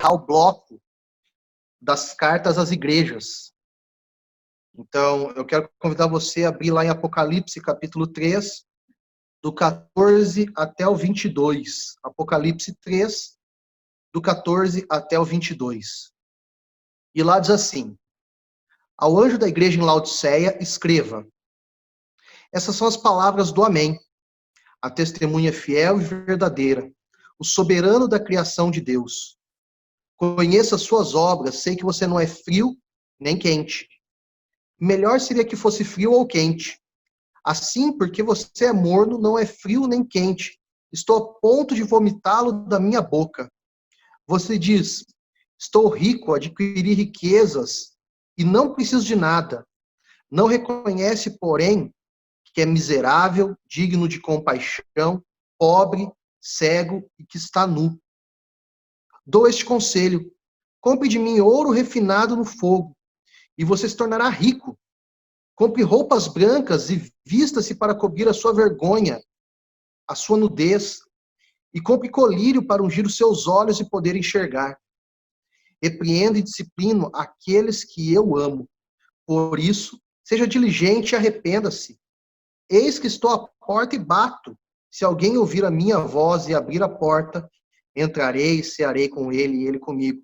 ao bloco das cartas às igrejas. Então, eu quero convidar você a abrir lá em Apocalipse, capítulo 3, do 14 até o 22. Apocalipse 3, do 14 até o 22. E lá diz assim: ao anjo da igreja em Laodiceia, escreva: essas são as palavras do Amém, a testemunha fiel e verdadeira, o soberano da criação de Deus. Conheça as suas obras, sei que você não é frio nem quente. Melhor seria que fosse frio ou quente. Assim, porque você é morno, não é frio nem quente. Estou a ponto de vomitá-lo da minha boca. Você diz: estou rico, adquiri riquezas e não preciso de nada. Não reconhece, porém, que é miserável, digno de compaixão, pobre, cego e que está nu. Dou este conselho: compre de mim ouro refinado no fogo, e você se tornará rico. Compre roupas brancas e vista-se para cobrir a sua vergonha, a sua nudez, e compre colírio para ungir os seus olhos e poder enxergar. Repreendo e disciplino aqueles que eu amo. Por isso, seja diligente e arrependa-se. Eis que estou à porta e bato. Se alguém ouvir a minha voz e abrir a porta, entrarei e cearei com ele e ele comigo.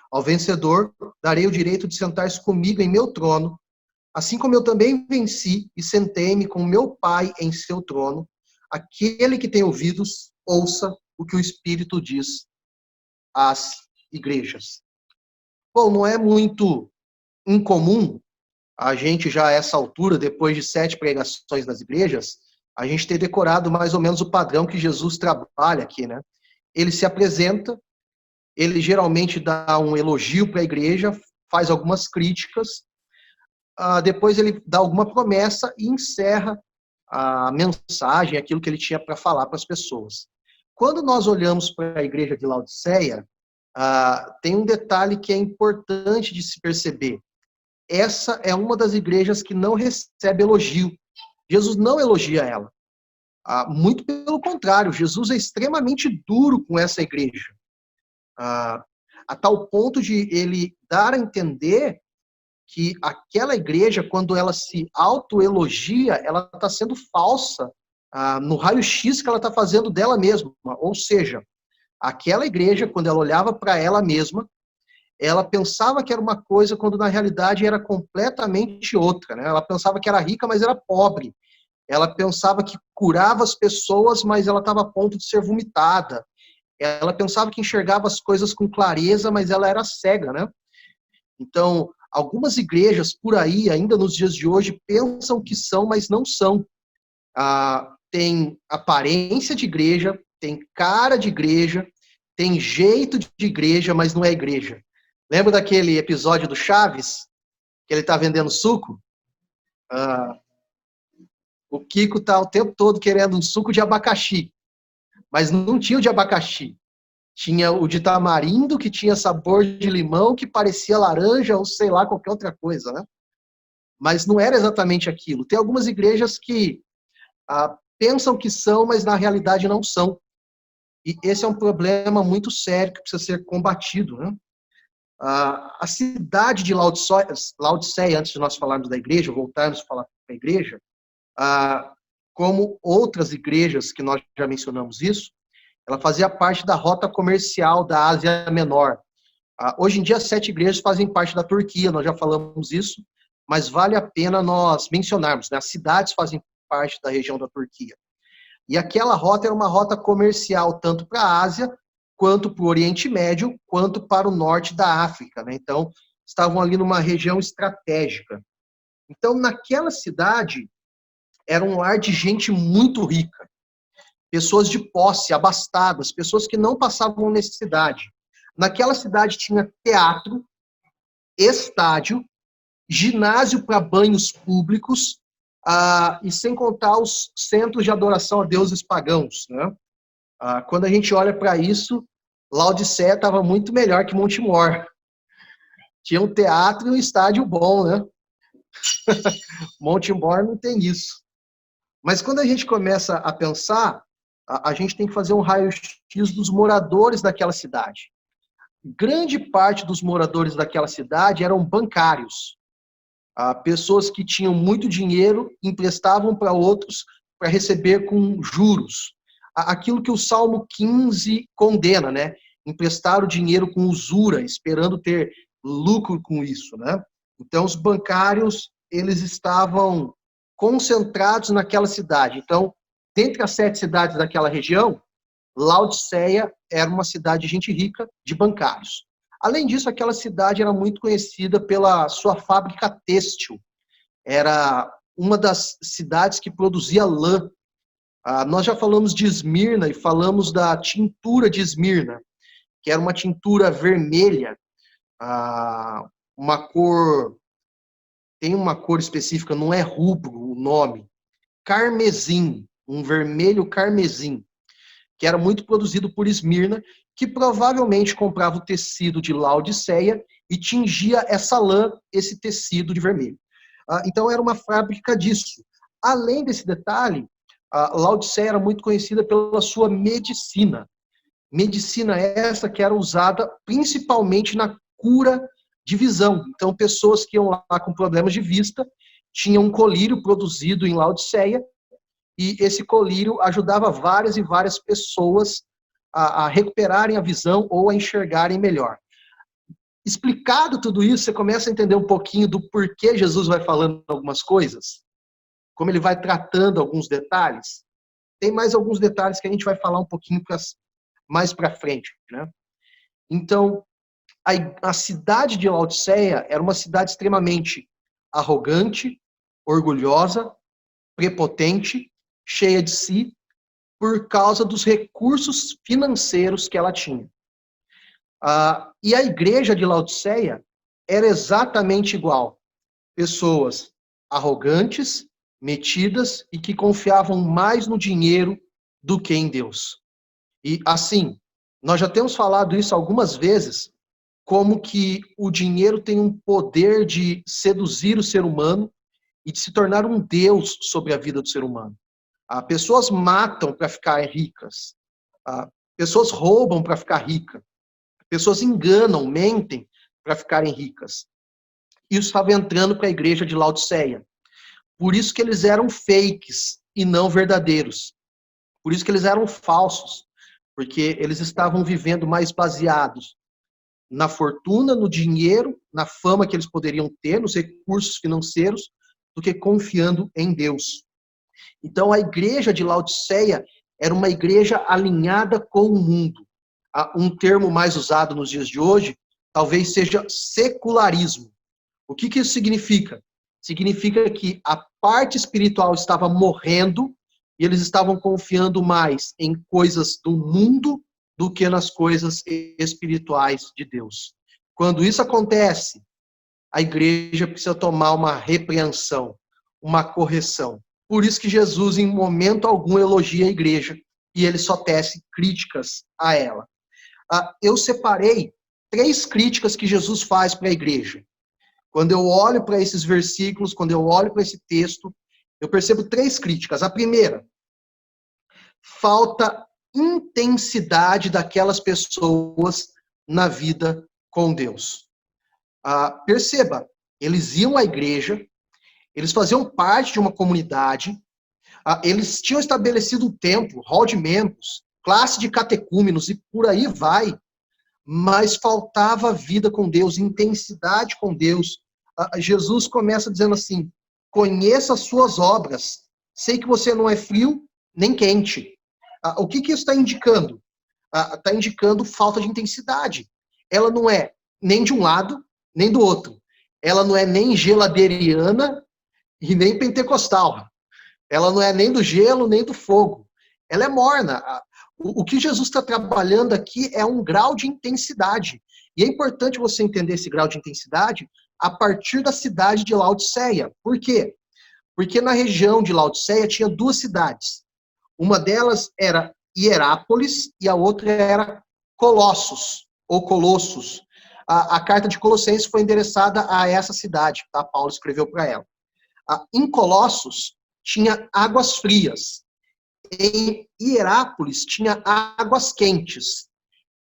Ao vencedor, darei o direito de sentar-se comigo em meu trono, assim como eu também venci e sentei-me com meu Pai em seu trono. Aquele que tem ouvidos, ouça o que o Espírito diz às igrejas. Bom, não é muito incomum a gente já a essa altura, depois de 7 pregações nas igrejas, a gente ter decorado mais ou menos o padrão que Jesus trabalha aqui, né? Ele se apresenta, ele geralmente dá um elogio para a igreja, faz algumas críticas, depois ele dá alguma promessa e encerra a mensagem, aquilo que ele tinha para falar para as pessoas. Quando nós olhamos para a igreja de Laodiceia, tem um detalhe que é importante de se perceber. Essa é uma das igrejas que não recebe elogio. Jesus não elogia ela. Muito pelo contrário, Jesus é extremamente duro com essa igreja. A tal ponto de ele dar a entender que aquela igreja, quando ela se autoelogia, ela está sendo falsa no raio-x que ela está fazendo dela mesma. Ou seja, aquela igreja, quando ela olhava para ela mesma, ela pensava que era uma coisa, quando na realidade era completamente outra, né? Ela pensava que era rica, mas era pobre. Ela pensava que curava as pessoas, mas ela estava a ponto de ser vomitada. Ela pensava que enxergava as coisas com clareza, mas ela era cega, né? Então, algumas igrejas por aí, ainda nos dias de hoje, pensam que são, mas não são. Tem aparência de igreja, tem cara de igreja, tem jeito de igreja, mas não é igreja. Lembra daquele episódio do Chaves, que ele está vendendo suco? O Kiko está o tempo todo querendo um suco de abacaxi, mas não tinha o de abacaxi. Tinha o de tamarindo, que tinha sabor de limão, que parecia laranja, ou sei lá, qualquer outra coisa, né? Mas não era exatamente aquilo. Tem algumas igrejas que pensam que são, mas na realidade não são. E esse é um problema muito sério que precisa ser combatido, né? A cidade de Laodiceia, antes de nós falarmos da igreja, voltarmos a falar da igreja, como outras igrejas que nós já mencionamos isso, ela fazia parte da rota comercial da Ásia Menor. Hoje em dia, 7 igrejas fazem parte da Turquia, nós já falamos isso, mas vale a pena nós mencionarmos, né? As cidades fazem parte da região da Turquia. E aquela rota era uma rota comercial tanto para a Ásia, quanto para o Oriente Médio, quanto para o norte da África, né? Então, estavam ali numa região estratégica. Então, naquela cidade, era um lar de gente muito rica. Pessoas de posse, abastadas, pessoas que não passavam necessidade. Naquela cidade tinha teatro, estádio, ginásio para banhos públicos, e sem contar os centros de adoração a deuses pagãos, né? Quando a gente olha para isso, Laodiceia estava muito melhor que Montemor. Tinha um teatro e um estádio bom, né? Montemor não tem isso. Mas quando a gente começa a pensar, a gente tem que fazer um raio-x dos moradores daquela cidade. grande parte dos moradores daquela cidade eram bancários. Pessoas que tinham muito dinheiro emprestavam para outros para receber com juros. Aquilo que o Salmo 15 condena, né? Emprestar o dinheiro com usura, esperando ter lucro com isso, né? Então, os bancários, eles estavam concentrados naquela cidade. Então, dentre as 7 cidades daquela região, Laodiceia era uma cidade de gente rica, de bancários. Além disso, aquela cidade era muito conhecida pela sua fábrica têxtil. Era uma das cidades que produzia lã. Nós já falamos de Esmirna e falamos da tintura de Esmirna, que era uma tintura vermelha, uma cor, tem uma cor específica, não é rubro o nome, carmesim, um vermelho carmesim, que era muito produzido por Esmirna, que provavelmente comprava o tecido de Laodiceia e tingia essa lã, esse tecido de vermelho. Então era uma fábrica disso. Além desse detalhe, Laodiceia era muito conhecida pela sua medicina. Medicina essa que era usada principalmente na cura de visão. Então, pessoas que iam lá com problemas de vista tinham um colírio produzido em Laodiceia, e esse colírio ajudava várias e várias pessoas a recuperarem a visão ou a enxergarem melhor. Explicado tudo isso, você começa a entender um pouquinho do porquê Jesus vai falando algumas coisas, como ele vai tratando alguns detalhes. Tem mais alguns detalhes que a gente vai falar um pouquinho mais para frente, né? Então, a cidade de Laodiceia era uma cidade extremamente arrogante, orgulhosa, prepotente, cheia de si, por causa dos recursos financeiros que ela tinha. E a igreja de Laodiceia era exatamente igual. Pessoas arrogantes, metidas e que confiavam mais no dinheiro do que em Deus. E assim, nós já temos falado isso algumas vezes, como que o dinheiro tem um poder de seduzir o ser humano e de se tornar um Deus sobre a vida do ser humano. Pessoas matam para ficar ricas. Pessoas roubam para ficar ricas. Pessoas enganam, mentem para ficarem ricas. Isso estava entrando para a igreja de Laodiceia. Por isso que eles eram fakes e não verdadeiros. Por isso que eles eram falsos. Porque eles estavam vivendo mais baseados na fortuna, no dinheiro, na fama que eles poderiam ter, nos recursos financeiros, do que confiando em Deus. Então, a igreja de Laodiceia era uma igreja alinhada com o mundo. Um termo mais usado nos dias de hoje, talvez seja secularismo. O que isso significa? Significa que a parte espiritual estava morrendo e eles estavam confiando mais em coisas do mundo do que nas coisas espirituais de Deus. Quando isso acontece, a igreja precisa tomar uma repreensão, uma correção. Por isso que Jesus, em momento algum, elogia a igreja e ele só tece críticas a ela. Eu separei 3 críticas que Jesus faz para a igreja. Quando eu olho para esses versículos, quando eu olho para esse texto, eu percebo 3 críticas. A primeira, falta intensidade daquelas pessoas na vida com Deus. Perceba, eles iam à igreja, eles faziam parte de uma comunidade, eles tinham estabelecido um templo, hall de membros, classe de catecúmenos e por aí vai, mas faltava vida com Deus, intensidade com Deus. Jesus começa dizendo assim, conheça as suas obras, sei que você não é frio nem quente. O que isso está indicando? Está indicando falta de intensidade. Ela não é nem de um lado, nem do outro. Ela não é nem geladeiriana e nem pentecostal. Ela não é nem do gelo, nem do fogo. Ela é morna. O que Jesus está trabalhando aqui é um grau de intensidade. E é importante você entender esse grau de intensidade a partir da cidade de Laodiceia. Por quê? Porque na região de Laodiceia tinha 2 cidades. Uma delas era Hierápolis e a outra era Colossos, ou Colossos. A carta de Colossenses foi endereçada a essa cidade, tá? Paulo escreveu para ela. Em Colossos tinha águas frias. Em Hierápolis tinha águas quentes.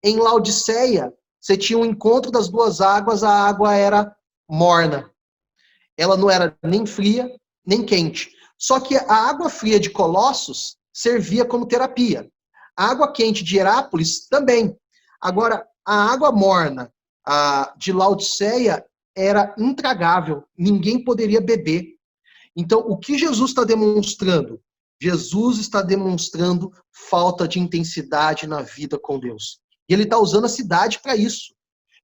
Em Laodiceia você tinha um encontro das duas águas, a água era morna. Ela não era nem fria, nem quente. Só que a água fria de Colossos servia como terapia. A água quente de Herápolis também. Agora, a água morna de Laodiceia era intragável. Ninguém poderia beber. Então, o que Jesus está demonstrando? Jesus está demonstrando falta de intensidade na vida com Deus. E ele está usando a cidade para isso.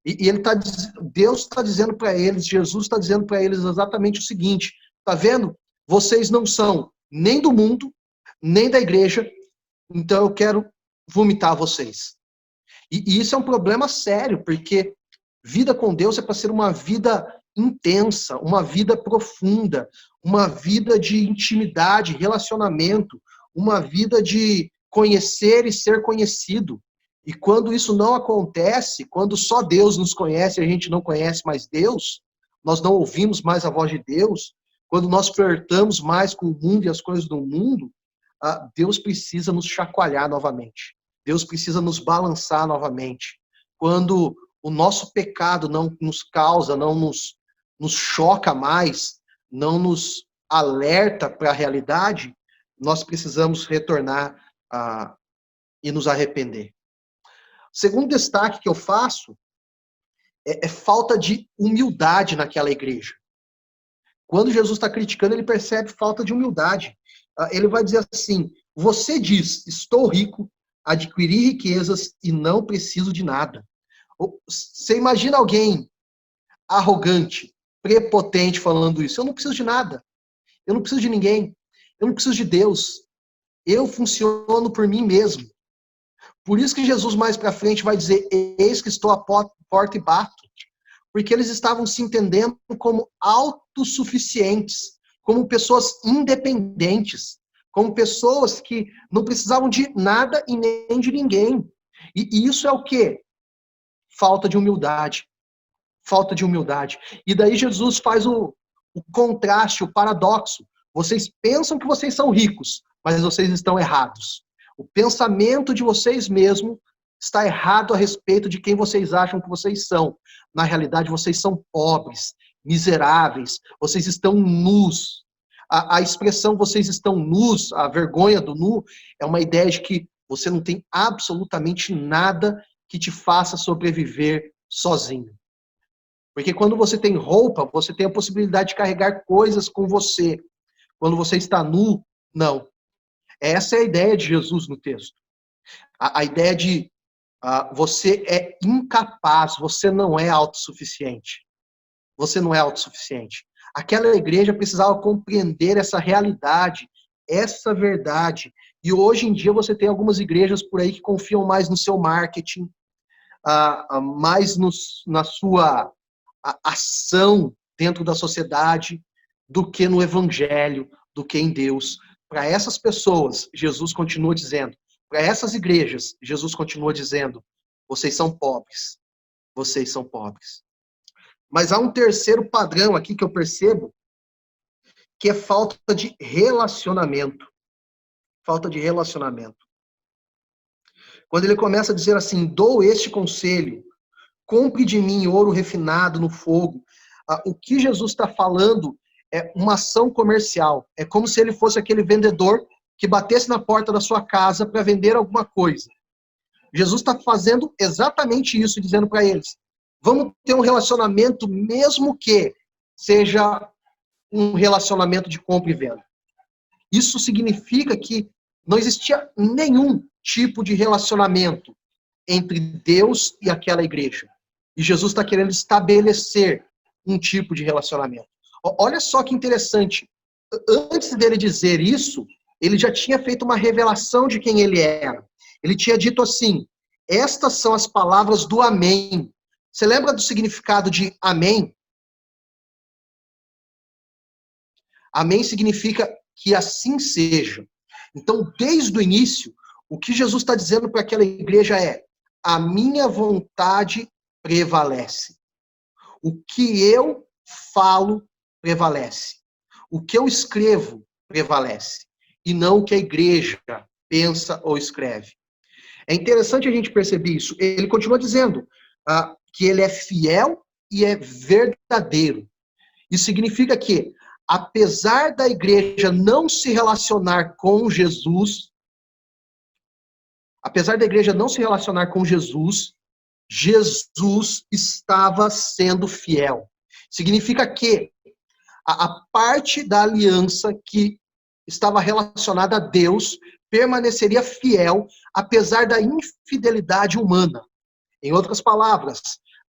E Deus está dizendo para eles, Jesus está dizendo para eles exatamente o seguinte: tá vendo? Vocês não são nem do mundo, nem da igreja, então eu quero vomitar vocês. E isso é um problema sério, porque vida com Deus é para ser uma vida intensa, uma vida profunda, uma vida de intimidade, relacionamento, uma vida de conhecer e ser conhecido. E quando isso não acontece, quando só Deus nos conhece e a gente não conhece mais Deus, nós não ouvimos mais a voz de Deus, quando nós flertamos mais com o mundo e as coisas do mundo, Deus precisa nos chacoalhar novamente. Deus precisa nos balançar novamente. Quando o nosso pecado não nos causa, não nos choca mais, não nos alerta para a realidade, nós precisamos retornar e nos arrepender. O segundo destaque que eu faço é falta de humildade naquela igreja. Quando Jesus está criticando, ele percebe falta de humildade. Ele vai dizer assim: você diz, estou rico, adquiri riquezas e não preciso de nada. Você imagina alguém arrogante, prepotente falando isso? Eu não preciso de nada. Eu não preciso de ninguém. Eu não preciso de Deus. Eu funciono por mim mesmo. Por isso que Jesus mais para frente vai dizer: eis que estou à porta e bato. Porque eles estavam se entendendo como autossuficientes, como pessoas independentes, como pessoas que não precisavam de nada e nem de ninguém. E isso é o quê? Falta de humildade. Falta de humildade. E daí Jesus faz o contraste, o paradoxo. Vocês pensam que vocês são ricos, mas vocês estão errados. O pensamento de vocês mesmos está errado a respeito de quem vocês acham que vocês são. Na realidade, vocês são pobres, miseráveis, vocês estão nus. A expressão vocês estão nus, a vergonha do nu, é uma ideia de que você não tem absolutamente nada que te faça sobreviver sozinho. Porque quando você tem roupa, você tem a possibilidade de carregar coisas com você. Quando você está nu, não. Essa é a ideia de Jesus no texto. A ideia de você é incapaz, você não é autossuficiente. Você não é autossuficiente. Aquela igreja precisava compreender essa realidade, essa verdade. E hoje em dia você tem algumas igrejas por aí que confiam mais no seu marketing, mais na sua ação dentro da sociedade, do que no evangelho, do que em Deus. Para essas pessoas, Jesus continua dizendo, para essas igrejas, Jesus continua dizendo: vocês são pobres. Vocês são pobres. Mas há um terceiro padrão aqui que eu percebo, que é falta de relacionamento. Falta de relacionamento. Quando ele começa a dizer assim: dou este conselho, compre de mim ouro refinado no fogo. O que Jesus está falando é uma ação comercial. É como se ele fosse aquele vendedor que batesse na porta da sua casa para vender alguma coisa. Jesus está fazendo exatamente isso, dizendo para eles: vamos ter um relacionamento, mesmo que seja um relacionamento de compra e venda. Isso significa que não existia nenhum tipo de relacionamento entre Deus e aquela igreja. E Jesus está querendo estabelecer um tipo de relacionamento. Olha só que interessante. Antes dele dizer isso, ele já tinha feito uma revelação de quem ele era. Ele tinha dito assim: estas são as palavras do amém. Você lembra do significado de amém? Amém significa que assim seja. Então, desde o início, o que Jesus está dizendo para aquela igreja é: a minha vontade prevalece. O que eu falo prevalece. O que eu escrevo prevalece. E não o que a igreja pensa ou escreve. É interessante a gente perceber isso. Ele continua dizendo: que ele é fiel e é verdadeiro. Isso significa que, apesar da igreja não se relacionar com Jesus, Jesus estava sendo fiel. Significa que a parte da aliança que estava relacionada a Deus permaneceria fiel, apesar da infidelidade humana. Em outras palavras,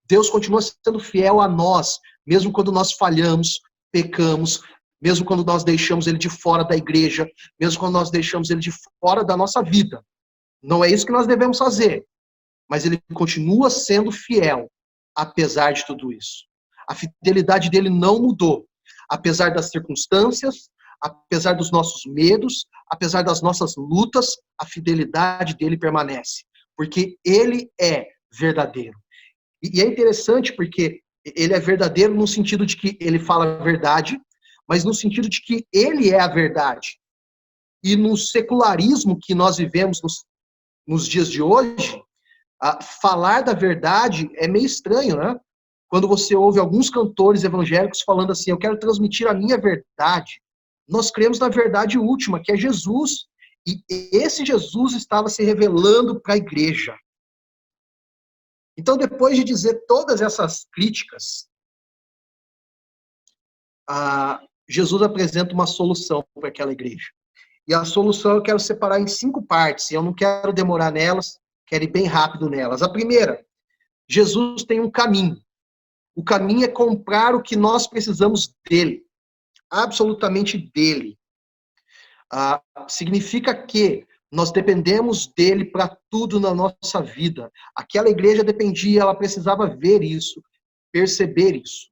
Deus continua sendo fiel a nós, mesmo quando nós falhamos, pecamos, mesmo quando nós deixamos Ele de fora da igreja, mesmo quando nós deixamos Ele de fora da nossa vida. Não é isso que nós devemos fazer, mas Ele continua sendo fiel, apesar de tudo isso. A fidelidade dele não mudou, apesar das circunstâncias, apesar dos nossos medos, apesar das nossas lutas, a fidelidade dele permanece, porque ele é verdadeiro. E é interessante porque ele é verdadeiro no sentido de que ele fala a verdade, mas no sentido de que ele é a verdade. E no secularismo que nós vivemos nos dias de hoje, falar da verdade é meio estranho, né? Quando você ouve alguns cantores evangélicos falando assim, eu quero transmitir a minha verdade. Nós cremos na verdade última, que é Jesus. E esse Jesus estava se revelando para a igreja. Então, depois de dizer todas essas críticas, Jesus apresenta uma solução para aquela igreja. E a solução eu quero separar em 5 partes, e eu não quero demorar nelas, quero ir bem rápido nelas. A primeira, Jesus tem um caminho. O caminho é comprar o que nós precisamos dele, absolutamente dele. Significa que nós dependemos dele para tudo na nossa vida. Aquela igreja dependia, ela precisava ver isso, perceber isso.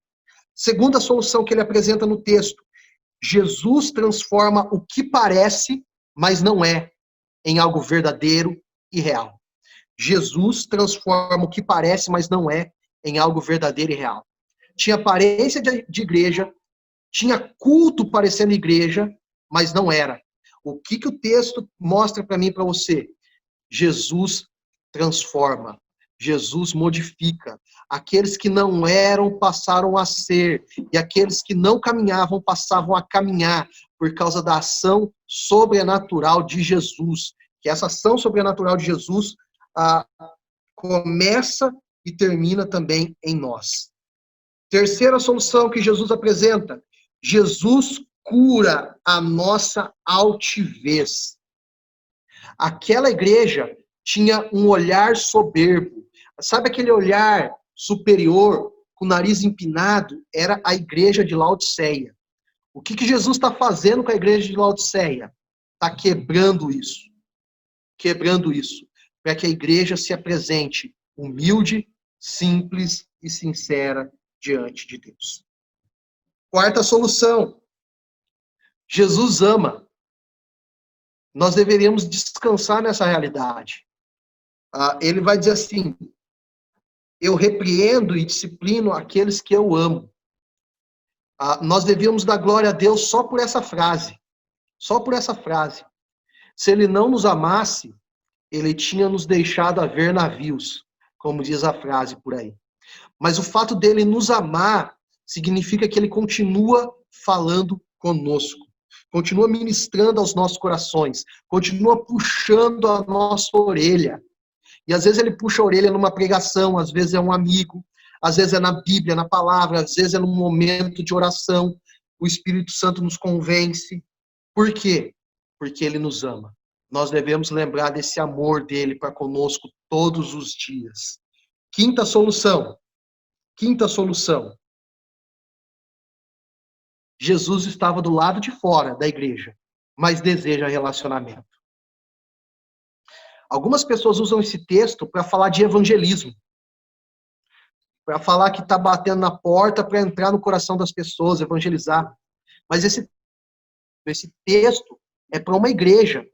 Segunda solução que ele apresenta no texto, Jesus transforma o que parece, mas não é, em algo verdadeiro e real. Jesus transforma o que parece, mas não é, em algo verdadeiro e real. Tinha aparência de igreja, tinha culto parecendo igreja, mas não era. O que o texto mostra para mim e para você? Jesus transforma, Jesus modifica. Aqueles que não eram passaram a ser, e aqueles que não caminhavam passavam a caminhar, por causa da ação sobrenatural de Jesus. Que essa ação sobrenatural de Jesus começa e termina também em nós. Terceira solução que Jesus apresenta, Jesus cura a nossa altivez. Aquela igreja tinha um olhar soberbo. Sabe aquele olhar superior, com o nariz empinado? Era a igreja de Laodiceia. O que Jesus está fazendo com a igreja de Laodiceia? Está quebrando isso. Quebrando isso. Para que a igreja se apresente humilde, simples e sincera diante de Deus. Quarta solução. Jesus ama. Nós deveríamos descansar nessa realidade. Ele vai dizer assim, eu repreendo e disciplino aqueles que eu amo. Nós devíamos dar glória a Deus só por essa frase. Só por essa frase. Se ele não nos amasse, ele tinha nos deixado a ver navios, como diz a frase por aí. Mas o fato dele nos amar significa que ele continua falando conosco, continua ministrando aos nossos corações, continua puxando a nossa orelha. E às vezes ele puxa a orelha numa pregação, às vezes é um amigo, às vezes é na Bíblia, na palavra, às vezes é num momento de oração. O Espírito Santo nos convence. Por quê? Porque ele nos ama. Nós devemos lembrar desse amor dele para conosco todos os dias. Quinta solução. Jesus estava do lado de fora da igreja, mas deseja relacionamento. Algumas pessoas usam esse texto para falar de evangelismo, para falar que está batendo na porta para entrar no coração das pessoas, evangelizar. Mas esse texto é para uma igreja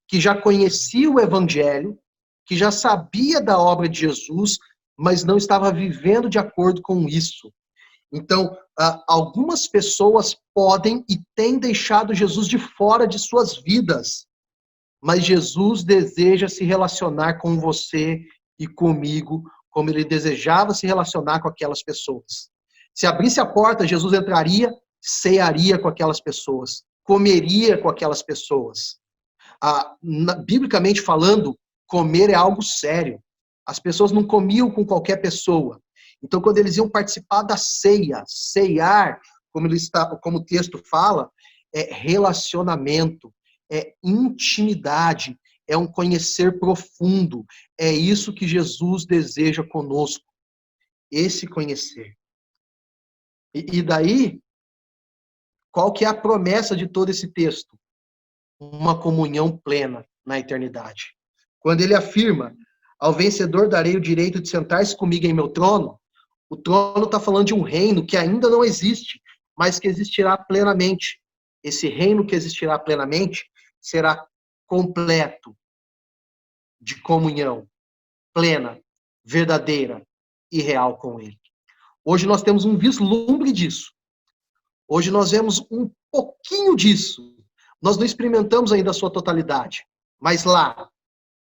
que já conhecia o evangelho, que já sabia da obra de Jesus, mas não estava vivendo de acordo com isso. Então, algumas pessoas podem e têm deixado Jesus de fora de suas vidas, mas Jesus deseja se relacionar com você e comigo como ele desejava se relacionar com aquelas pessoas. Se abrisse a porta, Jesus entraria, cearia com aquelas pessoas, comeria com aquelas pessoas. Biblicamente falando, comer é algo sério. As pessoas não comiam com qualquer pessoa. Então, quando eles iam participar da ceia, ceiar, como o texto fala, é relacionamento, é intimidade, é um conhecer profundo. É isso que Jesus deseja conosco, esse conhecer. E daí, qual que é a promessa de todo esse texto? Uma comunhão plena na eternidade. Quando ele afirma, ao vencedor darei o direito de sentar-se comigo em meu trono, o trono está falando de um reino que ainda não existe, mas que existirá plenamente. Esse reino que existirá plenamente será completo de comunhão plena, verdadeira e real com ele. Hoje nós temos um vislumbre disso. Hoje nós vemos um pouquinho disso. Nós não experimentamos ainda a sua totalidade. Mas lá,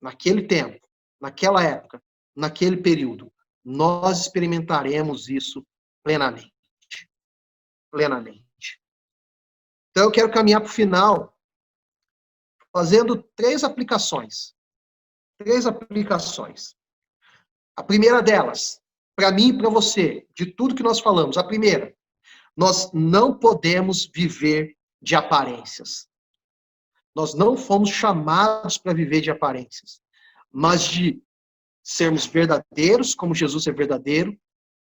naquele tempo, naquela época, naquele período, nós experimentaremos isso plenamente. Plenamente. Então eu quero caminhar para o final fazendo 3 aplicações. 3 aplicações. A primeira delas, para mim e para você, de tudo que nós falamos, a primeira, nós não podemos viver de aparências. Nós não fomos chamados para viver de aparências, mas de sermos verdadeiros, como Jesus é verdadeiro,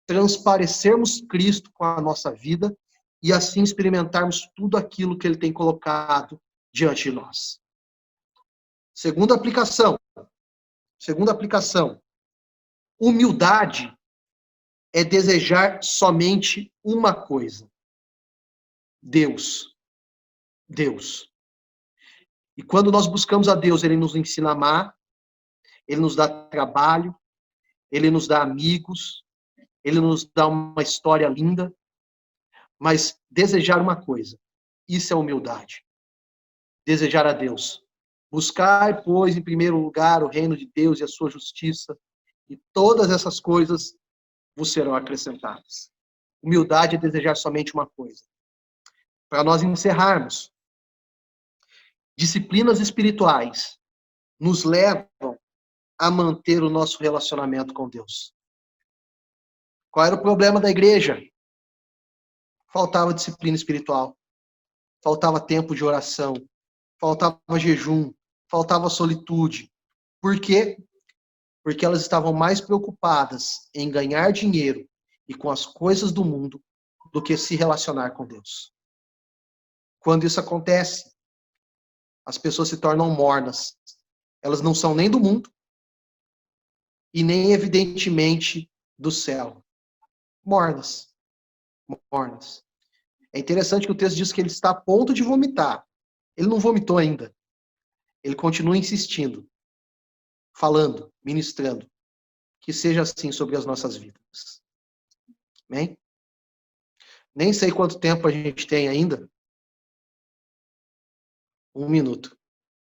transparecermos Cristo com a nossa vida e assim experimentarmos tudo aquilo que ele tem colocado diante de nós. Segunda aplicação. Humildade é desejar somente uma coisa: Deus. Deus. E quando nós buscamos a Deus, ele nos ensina a amar, ele nos dá trabalho, ele nos dá amigos, ele nos dá uma história linda, mas desejar uma coisa, isso é humildade. Desejar a Deus. Buscar, pois, em primeiro lugar o reino de Deus e a sua justiça, e todas essas coisas vos serão acrescentadas. Humildade é desejar somente uma coisa. Para nós encerrarmos, disciplinas espirituais nos levam a manter o nosso relacionamento com Deus. Qual era o problema da igreja? Faltava disciplina espiritual, faltava tempo de oração, faltava jejum, faltava solitude. Por quê? Porque elas estavam mais preocupadas em ganhar dinheiro e com as coisas do mundo do que se relacionar com Deus. Quando isso acontece, as pessoas se tornam mornas. Elas não são nem do mundo e nem, evidentemente, do céu. Mornas. Mornas. É interessante que o texto diz que ele está a ponto de vomitar. Ele não vomitou ainda. Ele continua insistindo, falando, ministrando. Que seja assim sobre as nossas vidas. Amém? Nem sei quanto tempo a gente tem ainda. 1 minuto.